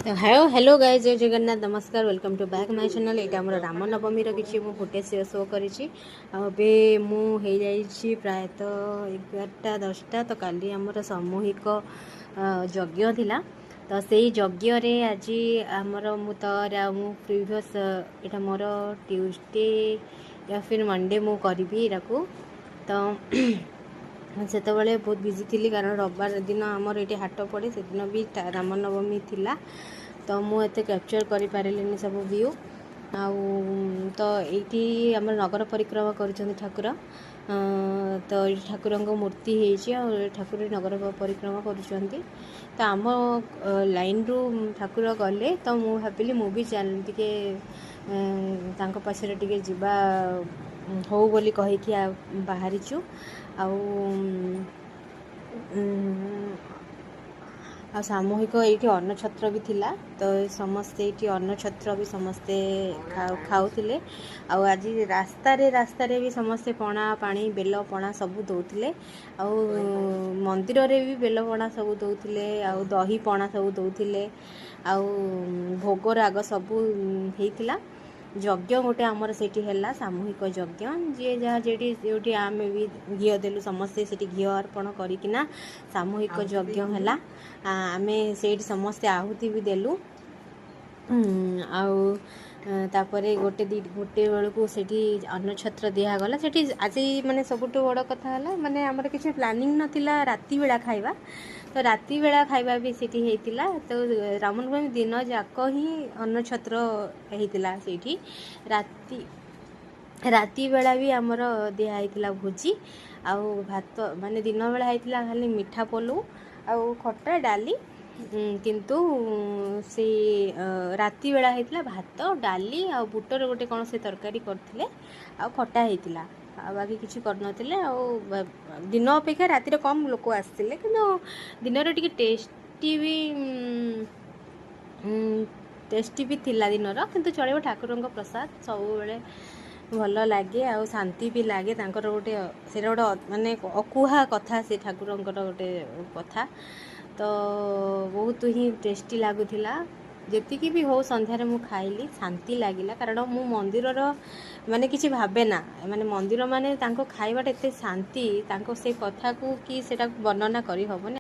Hello hello guys, जय जगन्नाथ, नमस्कार, welcome to back my channel. यहाँ आम राम नवमी किसी मु फुटेज शो करी मुझे प्रायतः 11:10 तो काली आमर सामूहिक यज्ञ थिला। तो से यज्ञ आज आमर मु प्रिवियस यहाँ मोर ट्यूसडे या फिर मंडे मु करी तो सेतबले बहुत बिजी थी कारण रविवार दिन आमर ये हाट पड़े से दिन भी रामनवमी थिला। तो मुझे कैप्चर कर पारे सब व्यू तो ये आम नगर परिक्रमा कर ठाकुर। तो ये ठाकुर मूर्ति है ठाकुर नगर परिक्रमा कर तो आम लाइन रू ठाकुर गले तो मुझे भाविली मुझे टे पछरे टे जावा हो बोली कहीकि बाहरीचु आ सामूहिक ये अन्न छत्र भी थिला। तो समस्ते ये अन्न छत्र भी समस्ते खाऊले। आज रास्तार भी समस्ते पणा पानी बेल पणा सब दौले। मंदिर रे भी बेल पणा सब दौले, दही पणा सब दौले, भोग राग सब होता। यज्ञ गोटे आमर से सामूहिक यज्ञ जी जहाँ जी आम भी घी देलु समस्ते से घी अर्पण करना सामूहिक यज्ञ है। आम से समस्ते आहुति भी देलु तापरे गोटे बेलू से अन्न छत्र दिगला से आज माने सबुठ बड़ कथा है माने आमर किसी प्लानिंग नाला राति बेला खाइबा। तो राति बेला खाइबा भी सीठी हेतिला। तो रामनवमी दिन जाक ही अन्न छत्र हेतिला सेठी राति बेला भी आमर दिया भोजी भात माने दिन बेला हेतिला खाली मिठा पलू खट्टा डाली किंतु से राति बेला हेतिला भात डाली बुटर गोटे कौन से तरकारी करथिले खट्टा हेतिला बाकी किसी करनथिले। दिन अपेक्षा राति कम लोक आसथिले किंतु दिन टिके टेस्टी भी थिला दिन किंतु चलो ठाकुर प्रसाद सब बेले भल लगे शांति भी लगे गोटे से गोटे माने अकुहा कथा से ठाकुर गोटे कथा। तो बहुत ही टेस्टी लगुला जी भी हो संध्यारे मु खाइली शांति लगिला कारण मु मंदिर माने किसी भावे ना माने मंदिर माने तांको खाइबाटा एते शांति तांको से कथा को कि सेटा वर्णना करी हबनी।